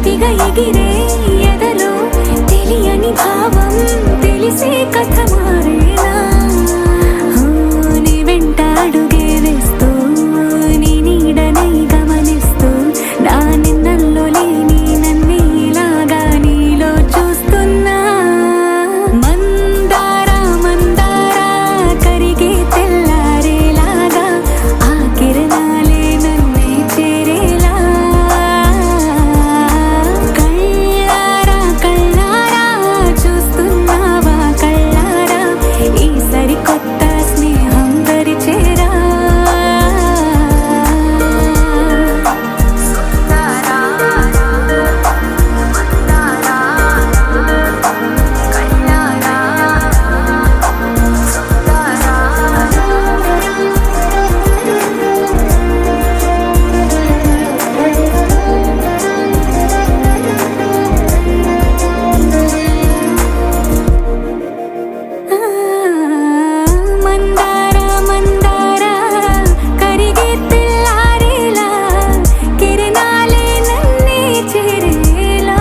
జ్యోతిగా ఎగిరే ఎదలో తెలియని భావం తెలిసే కథ మారేలా నీ వెంట అడుగే వేస్తూ నీ నీడనై గమనిస్తూ నా నిన్నల్లో లేని నన్నే ఇలాగా నీలో చూస్తున్నా మందారా మందారా కరిగే తెల్లారేలాగా ఆ కిరణాలే నన్నే చేరేలా కళ్ళారా కళ్ళారా చూస్తున్నావా కళ్ళారా ఈ సరికొత్త స్నేహం దరిచేరా మందారా మందారా కరిగే తెల్లారేలా కిరణాలే నన్నే చేరేలా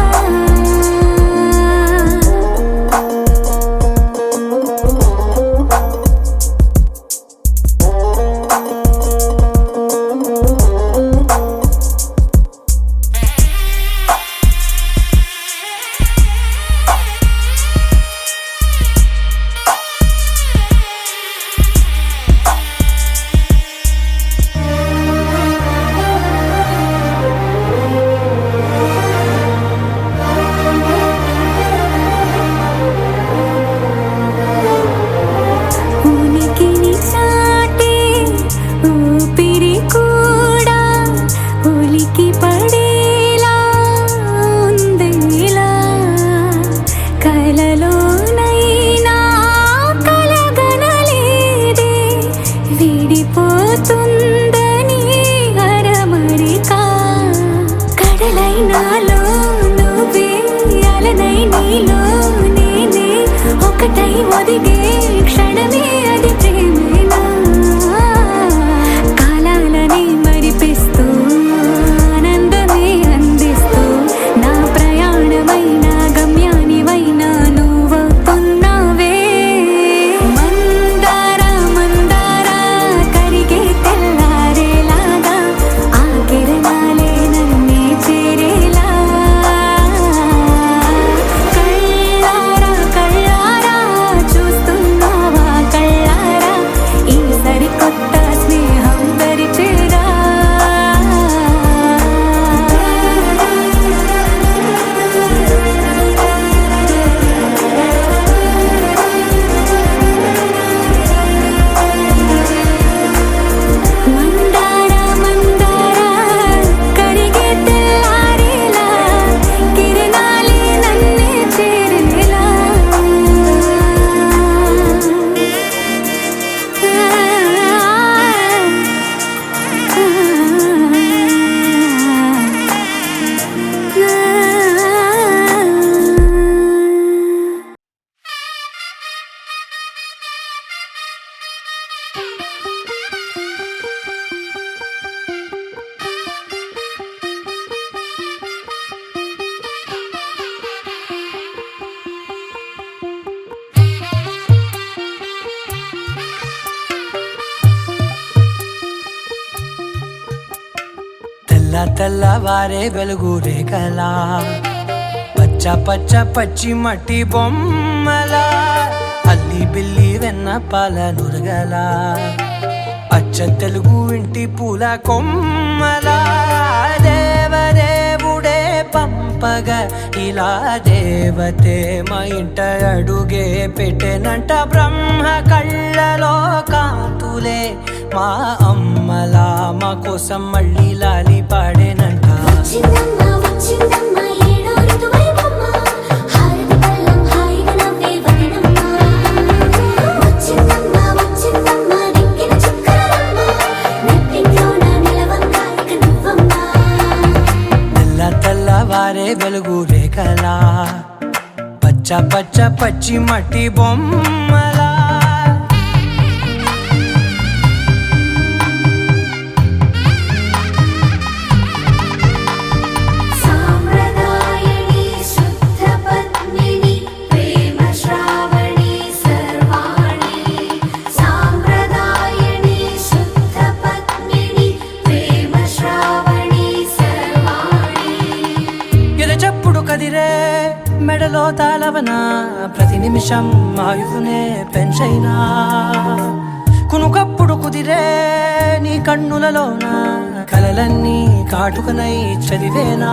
ఉనికిని చాటే ఊపిరి కూడా ఉలికి పడేలా ఉందేలా కలలోనైనా కలగనలేదే విడిపోతుందని అరమరిక కడలైనాలో నువ్వే అలనై నీలో నేనే ఒకటై ఒదిగే క్షణమే అది ప్రేమేనా కాలాలని మరిపిస్తూ ఆనందమే అందిస్తూ నా ప్రయాణమైన గమ్యానివైనా నువ్వవుతున్నావే మందారా మందారా కరిగే తెల్లారేలాగా ఆ కిరణాలే నన్నే చేరేలా కళ్ళారా కళ్ళారా చూస్తున్నావా కళ్ళారా ఈ సరికొత్త స్నేహం దరిచేరా మందారా మందారా కరిగే తెల్లారేలా కిరణాలే నన్నే చేరేలా తెల్లవారే వెలుగు రేఖలా పచ్చ పచ్చ పచ్చి మట్టి బొమ్మలా అల్లి బిల్లి వెన్న పాల నురగలా అచ్చ తెలుగు ఇంటి పూల కొమ్మలా దేవదేవుడే పంపగా ఇలా దేవతే మా ఇంట అడుగే పెట్టెనంట బ్రహ్మ కళ్ళలో కాంతులే మా అమ్మలా మా కోసం మళ్ళీ లాలి పాడేనంట వచ్చిందమ్మా వచ్చిందమ్మా ఏడో ఋతువైవమ్మా హారతి పళ్ళం హాయిగా నవ్వే వదనమ్మా వచ్చిందమ్మా వచ్చిందమ్మా దిక్కిన చుక్కలమ్మా నెట్టింట్లోన నిలవంగా ఇక నువ్వమ్మా తెల్లవారే వెలుగు రేఖలా పచ్చ పచ్చ పచ్చి మట్టి బొమ్మలా సాంప్రదాయ మెడలో తాళవన ప్రతి నిమిషం ఆయువునే పెంచైనా కునుకప్పుడు కుదిరే నీ కన్నులలోన కలలన్నీ కాటుకనై చదివేనా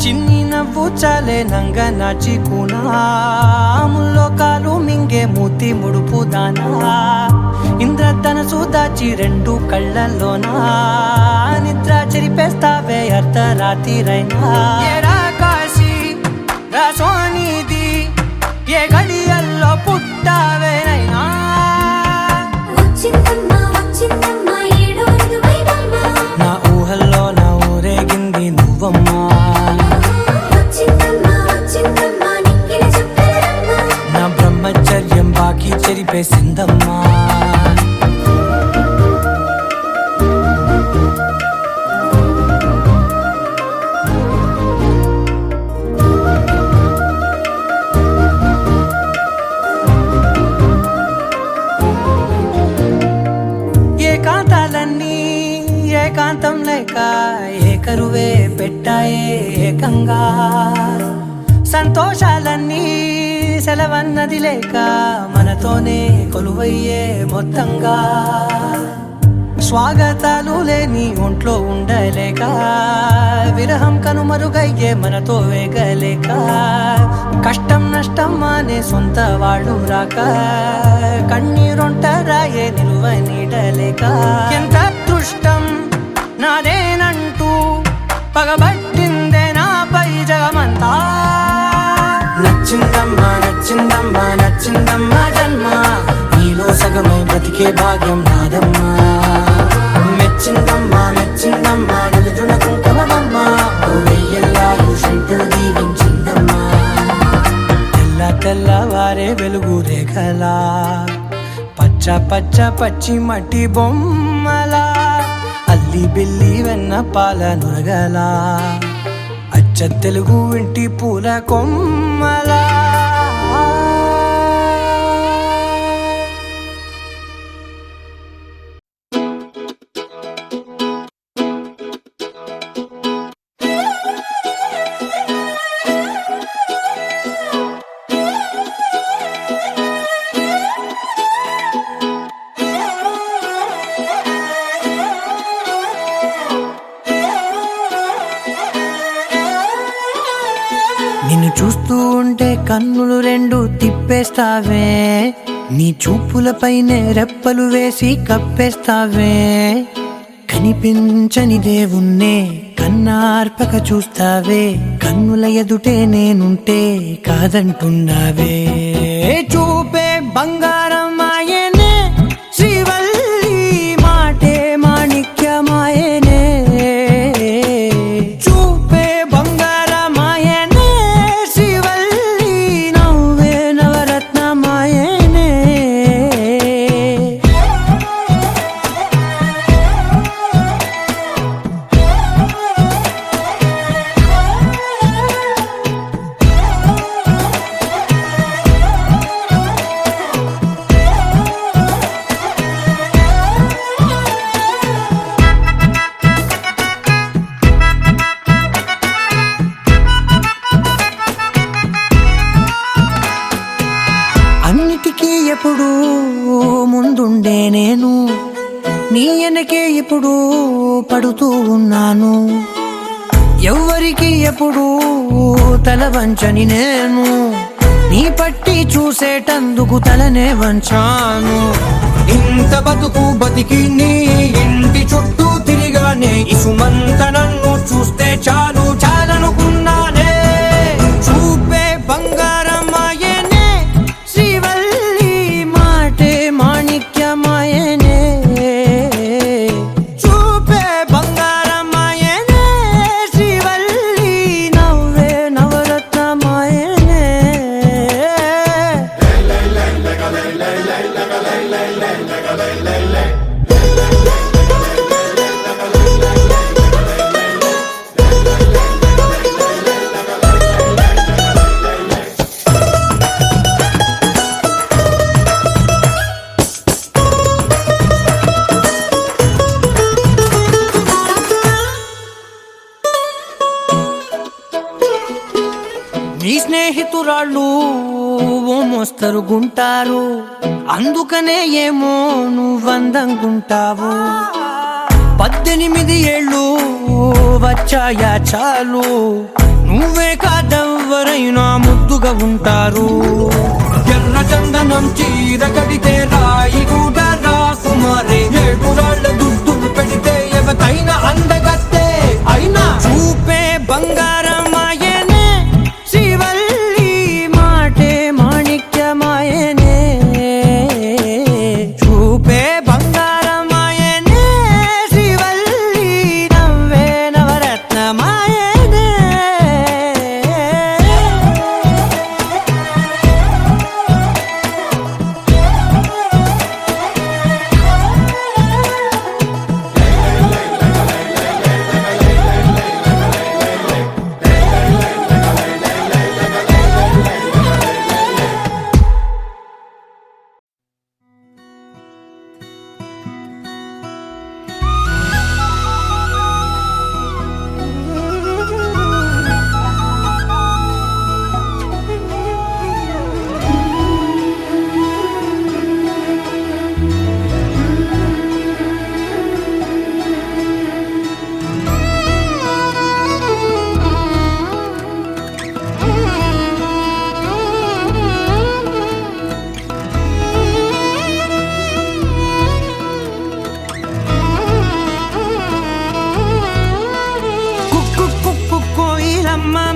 చిన్ని నవ్వు చాలే నంగ నాచి ముల్లోకాలు మింగే మూతి ముడుపు దానా ఇంద్రధనసు దాచి రెండు కళ్ళల్లోనా నిద్ర చెరిపేస్తావే అర్ధరాత్రిరైనా ఏరా కాశీ రా సోనిది ఏ గడియల్లో పుట్టావేనైనా వచ్చిందమ్మా వచ్చిందమ్మా ఏడో ఋతువైవమ్మ నా ఊహల్లో నా ఊరేగింది నువ్వమ్మా వచ్చిందమ్మా వచ్చిందమ్మా నిక్కిన చుక్కలమ్మ నా బ్రహ్మచర్యం బాకీ చెరిపేసిందమ్మా ఏకాంతాలన్నీ ఏకాంతం లేక ఏకరువే పెట్టాయే ఏకంగా సంతోషాలన్నీ సెలవన్నది లేక మనతోనే కొలువయ్యే మొత్తంగా స్వాగతాలు లేని ఒంట్లో ఉండలేక విరహం కనుమరుగయ్యే మనతో వేగలేక కష్టం నష్టం అనే సొంత వాడు రాక కన్నీరొంటరాయే నిలువ నీడలేక ఎంత అదృష్టం నాదేనంటూ పగబట్టిందే నాపై జగమంతా నచ్చిందమ్మా నచ్చిందమ్మా నచ్చిందమ్మా జన్మ నీలో సగమై బ్రతికే భాగ్యం నాదమ్మా మెచ్చిందమ్మా మెచ్చిందమ్మా నిలుచున కుంకుమమ్మా వెయ్యల్లాలు శంకరు దీవించిందమ్మా తెల్ల తెల్లవారే వెలుగు రేఖలా పచ్చ పచ్చ పచ్చి మట్టి బొమ్మలా అల్లి బిల్లి వెన్న పాల నురగలా అచ్చ తెలుగు ఇంటి పూల కొమ్మలా నిన్ను చూస్తూ ఉంటే కన్నులు రెండు తిప్పేస్తావే నీ చూపులపైనే రెప్పలు వేసి కప్పేస్తావే కనిపించని దేవుణ్ణే కన్నార్పక చూస్తావే కన్నుల ఎదుటే నేనుంటే కాదంటున్నావే చూపే బంగారం ఆయనే శ్రీవల్లి మాటే మాణిక్యమాయనే చూపే బంగారమాయనే శ్రీవల్లి నవ్వే నవరత్నమాయనే అన్నిటికీ ఎప్పుడు ముందుండే నేను నీ వెనకే ఎప్పుడు పడుతూ ఉన్నాను ఎవ్వరికి ఎప్పుడు తల వంచని నేను నీ పట్టి చూసేటందుకు తలనే వంచాను ఇంత బతుకు బతికి నీ ఇంటి చుట్టూ తిరిగానే ఇసుమంత నన్ను చూస్తే చాలు చాలనుకున్నానే చూపే బంగారమాయనే శ్రీవల్లి మాటే మాణిక్యమాయనే చూపే బంగారమాయనే శ్రీవల్లి నవ్వే నవరత్నమాయనే నీ స్నేహితురాళ్ళు ఓ మోస్తరుగుంటారు, అందుకనే ఏమో నువ్వందంగుంటావు. 18 ఏళ్ళు వచ్చాయా చాలు, నువ్వే కాదెవ్వరైనా ముద్దుగా ఉంటారు. ఎర్ర చందనం చీర కడితే రాయి కూడా రాకుమారే, 7 రాళ్ళ దుద్దులు పెడితే ఎవతైనా అందగత్తే. అయినా చూపే బంగారమాయనే, శ్రీవల్లి మాటే మాణిక్యమాయనే. చూపే బంగారమాయనే, శ్రీవల్లి నవ్వే నవరత్నమాయనే.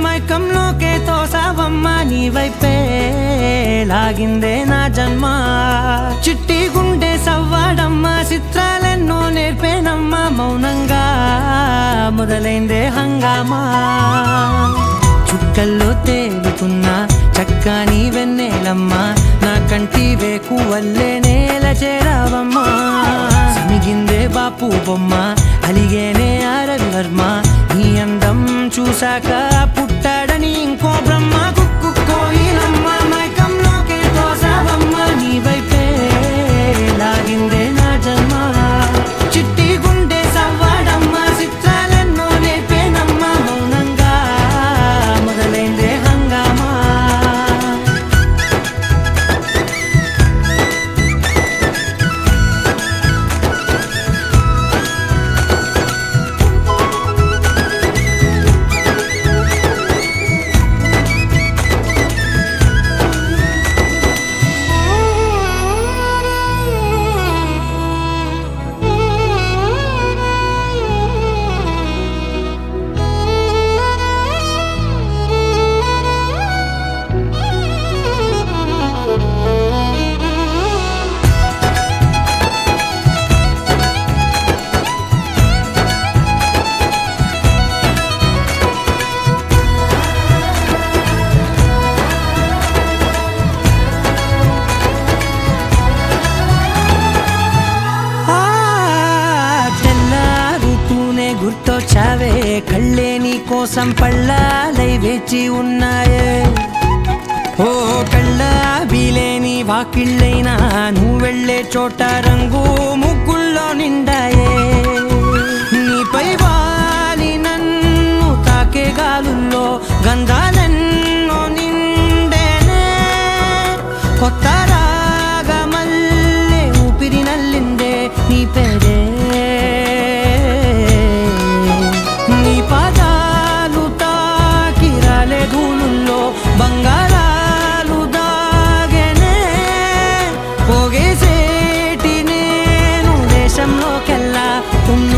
మైకంలోకే తోసావమ్మ, నీ వైపే లాగిందే నా జన్మ. చిట్టి గుండె సవ్వాడమ్మ, చిత్రాలెన్నో నేర్పేనమ్మ, మౌనంగా మొదలైందే హంగామా. చుక్కల్లో తేలుతున్న చక్కని వెన్నెలమ్మ, నా కంటి వేకు వల్లే నేల చేరావమ్మా. సమిగిందే బాపు బొమ్మ, అలిగేనే రవివర్మ, నీ అందం చూశాక పుట్టాడని ఇంకో బ్రహ్మ. కుక్కు కోయిలమ్మ, మైకంలోకే తోసావమ్మ, నీ వైపే లాగిందే నా జన్మ. చిట్టి గుండె సవ్వాడమ్మ, చిత్రాలెన్నో నేర్పేనమ్మ, మౌనంగా మొదలైందే హంగామా. గుర్తొచ్చావే, కళ్ళే నీ కోసం పళ్ళాలై వేచి ఉన్నాయే. ఓ కళ్ళ బీలేని వాకిళ్ళైనా, నువ్వు వెళ్ళే చోట రంగు ముగ్గుల్లో నిండాయే. నీపై వాలి నన్ను తాకే గాలుల్లో గంధాలెన్నో నిండేనే. కొత్త రాగమల్లే ఊపిరి నల్లిందే నీ పేరే. పాదాలు తాకిరాలే ధూళుల్లో బంగారాలు దాగనే. పోగేసేటి నేను దేశంలోకెల్లా ఉన్న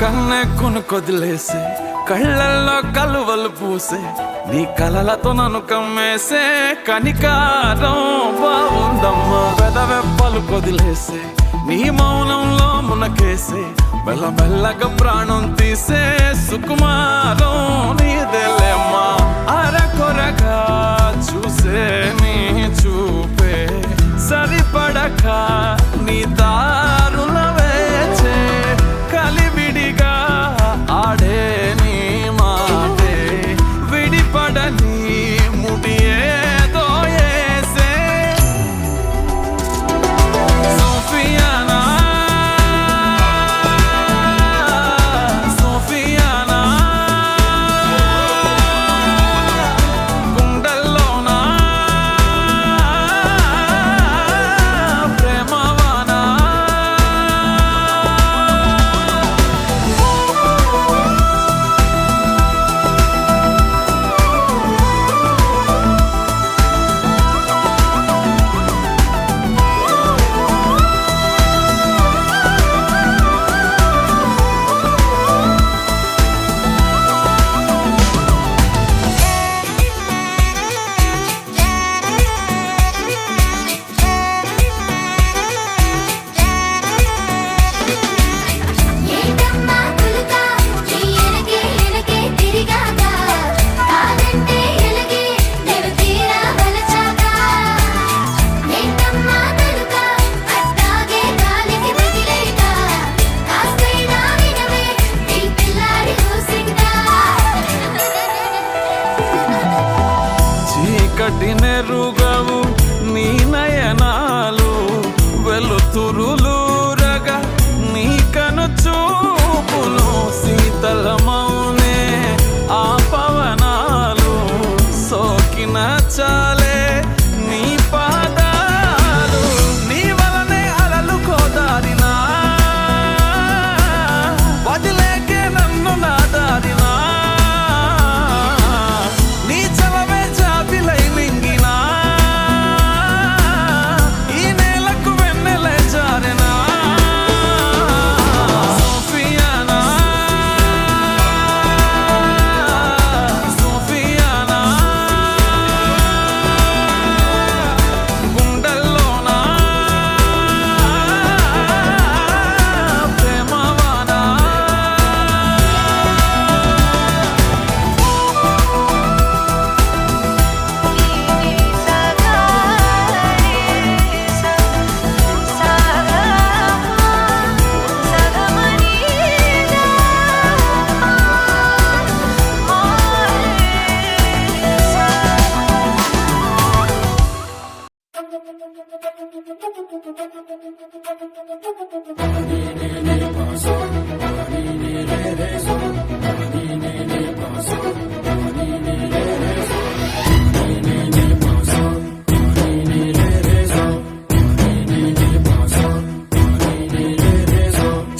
కన్నెక్కును కొదిలేసే కళ్ళల్లో కలువలు పూసే నీ కలలతో నన్ను కమ్మేసే కనికారం బాగుందమ్మా పెదవెప్పలు కొదిలేసే నీ మౌనంలో మునకేసే మెల్లమెల్లగా ప్రాణం తీసే సుకుమారం నీదేలేమ్మా అరకొరగా చూసే నీ చూపే సరిపడక నీ దారుల వేచే కలివిడిగా ఆడే నీ మాటే విడిపడని ముడియేదో ఏసే సోఫియానా సోఫియానా గుండెల్లోనా ప్రేమవానా ఏంటమ్మా కులుక నీ ఎనకే ఎనకే తిరిగాక కాదంటే ఎలగే నేను తీరా వలచాక ఏంటమ్మా కులుక అట్టాగే గాలికి వదిలేక కాస్తైనా వినవే నీ పిల్లాడి ఊసిందా చీకటి నెరుగవు నీ నయనాలు వెలుతురులూరగా నీ కను చూపులు శీతలమౌనే ఆ పవనాలు సోకిన చాలే నీ పాదాలు నీ వలనే అలలు కోదారినా వదిలేకే నన్ను నాదారినా నీ చలవే జాబిలై మింగినా ఈ నేలకు వెన్నెలే జారెనా సోఫియానా సోఫియానా గుండెల్లోనా ప్రేమవానా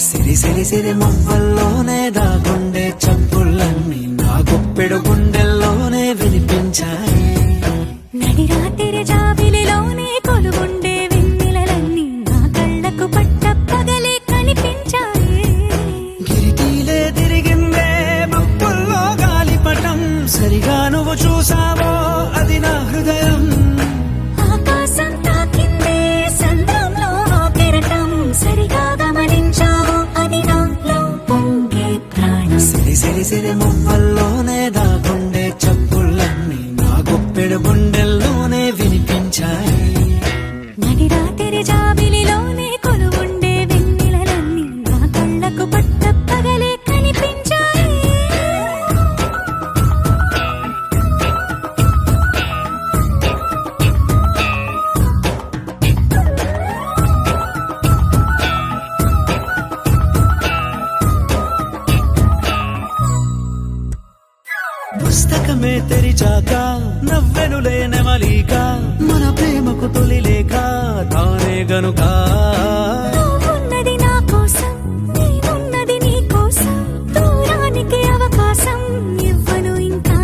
సిరి సిరి సిరి మువ్వల్లోనే దాగుండే చప్పుళ్ళన్నీ నా గుప్పెడు గుండెల్లోనే వినిపించాయి నడిరాత్రి జాబిలిలోనే కొలువుండే వెన్నెలలన్నీ నా కళ్ళకు పట్టపగలే కనిపించాయి గిరిటీలే తిరిగిందే మబ్బుల్లో గాలిపటం సరిగా నువ్వు చూసావో అది నా హృదయం ఆకాశం తాకిందే సంద్రంలో ఆ కెరటం సరిగా గమనించావు అది నాలో పొంగే ప్రాణం సిరి సిరి సిరి మువ్వల్లోనే దాగుండే చప్పుళ్ళన్నీ నా గుప్పెడు గుండెల్లోనే వినిపించాయి నడిరాత్రి జాబిలిలోనే కొలువుండే వెన్నెలలన్నీ నా కళ్ళకు పట్టపగలే కనిపించాయి పుస్తకమే తెరిచాక నవ్వెనులే నెమలిక మన ప్రేమకు తొలి లేక తానే గనుక నువ్వున్నది నా కోసం నేనున్నది నీ కోసం దూరానికి అవకాశం ఇవ్వను ఇంకా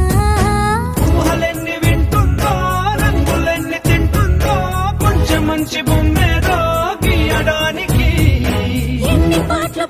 ఊహలెన్ని వింటుందో రంగులెన్ని తింటుందో కొంచెం మంచి బొమ్మేదో గీయడానికి ఎన్ని పాటలు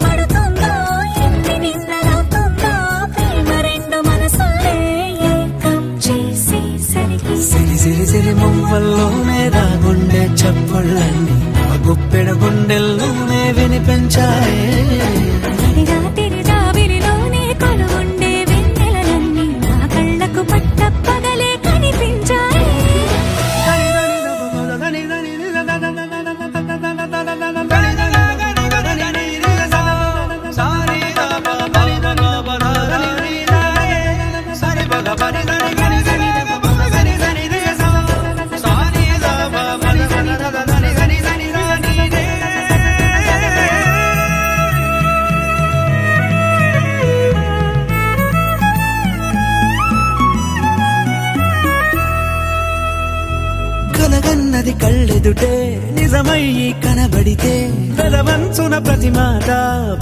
కలగన్నది కళ్ళెదుటే నిజమై కనబడితే వెలవంచున ప్రతి మాట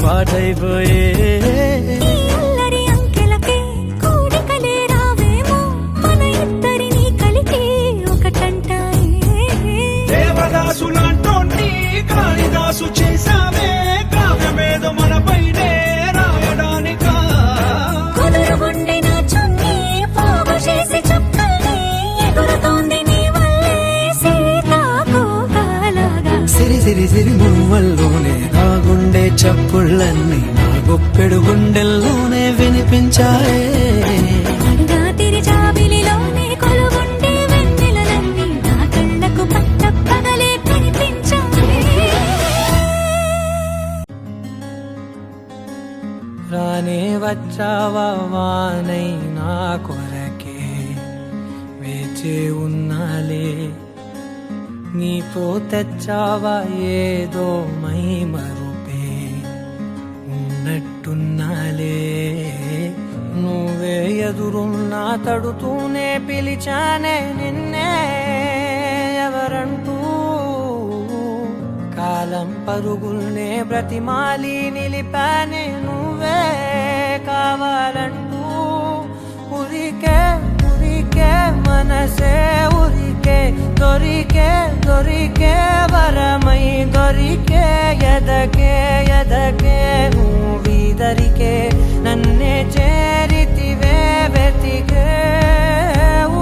పాటైపోయే ఈ అల్లరి అంకెలకే కూడికలే రావేమో మన ఇద్దరిని కలిపి ఒకటంటాయే దేవదాసు లాంటోన్ని కాళిదాసు చేసావే కావ్యమేదో మనపైనే రాయడానికా కుదురుగుండె నా చున్నీ పోగు చేసి చుక్కల్ని ఎగురుతోంది నీ వల్లే సీతాకోకలాగా సిరి సిరి సిరి మువ్వల్లోనే నా గుండె చప్పుళ్ళన్నీ నా గొప్పెడు గుండెల్లోనే వినిపించాయే నడురాతిరి జాబిలిలోనే కొలువుండే వెన్నెలలన్నీ నా కళ్ళకు పట్టపగలే కనిపించాయి రానే వచ్చావా వానై నా కొరకే వేచే ఉన్నాలే నీతో తెచ్చావా ఏదో మై మరుపే ఉన్నట్టున్నాలే నువ్వే ఎదురున్నా తడుతూనే పిలిచానే నిన్నే ఎవరంటూ కాలం పరుగుల్నే బ్రతిమాలి నిలిపానే నువ్వే కావాలంటూ ఉరికే ఉరికే మనసే ఉరికే దొరికే దొరికే వరమై దొరికే ఎదకే ఎదకే నువ్వీదరికే నన్నే చేరితివే వెతికే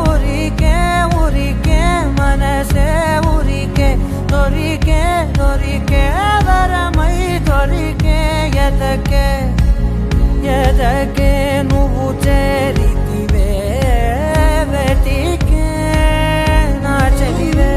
ఊరికే ఊరికే మనసే ఊరికే దొరికే దొరికే వరమై దొరికే ఎదకే ఎదకే నువ్వు చేరితివే వెతికే నా చెలివే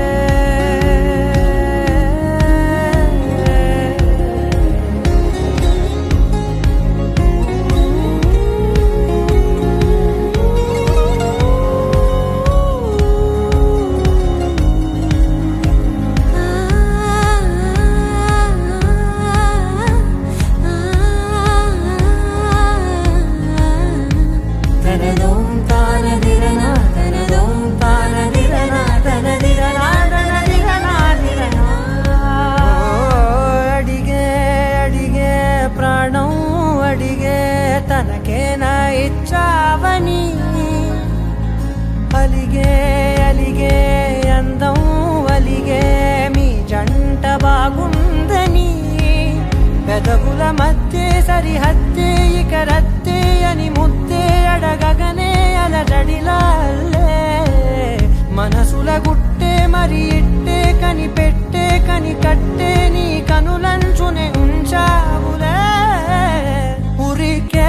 తనదోం తానదిరనా తనదోం తానదిరనా తనదిరనా తనదిరనా దిరనా అడిగే అడిగే ప్రాణం అడిగే తనకేనా ఇచ్చావని అలిగే అలిగే అందం అలిగే మీ జంట బాగుందని పెదవుల మధ్య సరిహద్దే ఇక రద్దే అని ముద్దే అడగగనే అలజడిలాలే మనసుల గుట్టే మరి ఇట్టే కని పెట్టే కని కట్టే నీ కనులంచునే ఉంచావులే ఉరికే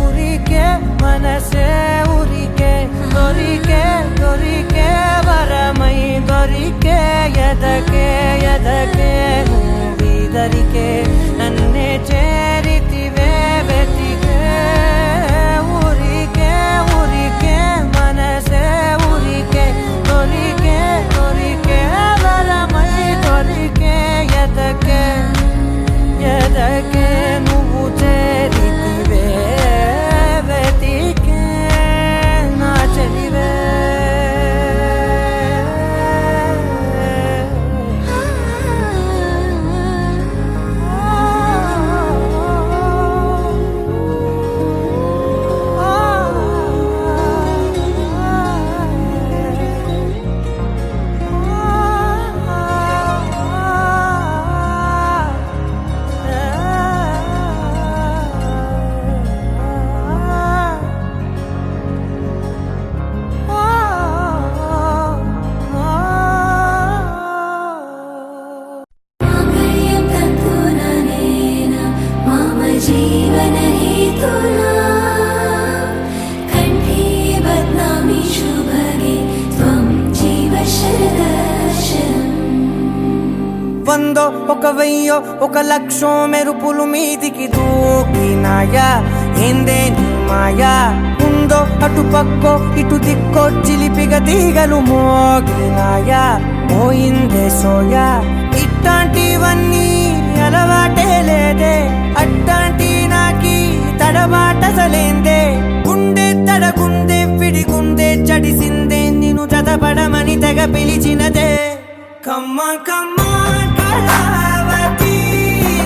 ఉరికే మనసే ఉరికే దొరికే దొరికే వరమై దొరికే ఎదకే ఎదకే నువ్వీదరికే నన్నే చేరితివే వెతికే ఊరికే ఊరికే మనసే ఊరికే దొరికే దొరికే వరమై దొరికే ఎదకే ఎదకే నువ్వు చేరితివే వెతికే నా చెలివే माङ्गल्यं तन्तुननेन मम जीवनहेतुना कण्ठे बध्नामि शुभगे त्वं जीव शरदर्शनम् వందో ఒక వెయ్యో ఒక లక్షో మెరుపులు మీదికి దూకినాయా ఏందే నీ మాయా ఉందో అటు పక్కో ఇటు దిక్కో చిలిపిగ తీగలు మోగినాయా పోయిందే సోయా ఇట్లాంటివన్నీ అలవాటే లేదే అట్లాంటి నాకి తడబాటసలేందే గుండె తడగుందే విడిగుందే చడిసిందే నిన్ను చదపడమని తెగ పిలిచినదే కమ్మ కమ్మ కళావతి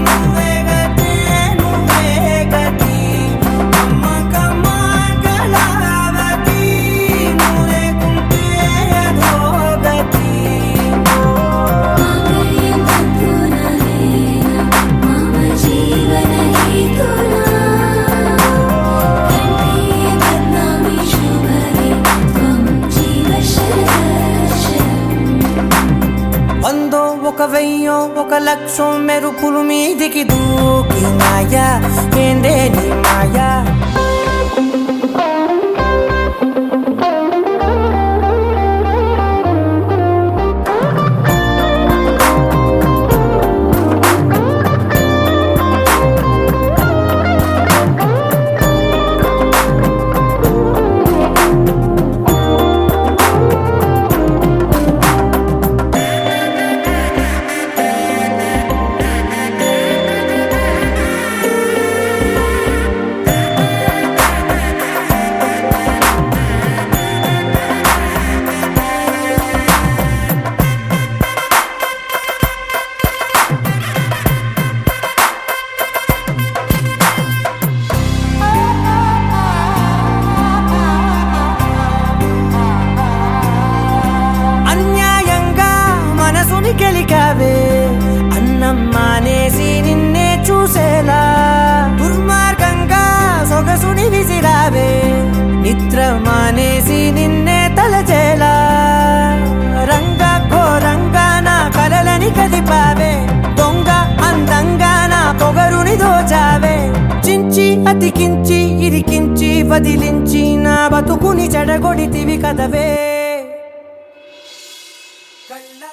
నువ్వే గతే నువ్వే గతి కమ్మ కమ్మ కళావతి నువ్వే కుంటే అధోగతి మాంగళ్యం తంతునా నేనా మమ జీవన హేతునా కంఠే బధ్నామి శుభగే త్వం జీవ శరదశరం వందో ఒక వెయ్యో ఒక లక్షం మెరుపులు మీదికి దూకినాయా ఏందే నీ మాయా అన్యాయంగా మనసుని గెలికావే అన్నం మానేసి నిన్నే చూసేలా దుర్మార్గంగా సొగసుని విసిరావే నిద్ర మానేసి నిన్నే తలచేలా రంగా ఘోరంగా నా కలలని కదిపావే దొంగ అందంగా నా పొగరుని దోచావే చించి అతికించి ఇరికించి వదిలించి నా బతుకుని చెడగొడితివి కదవే కళ్ళ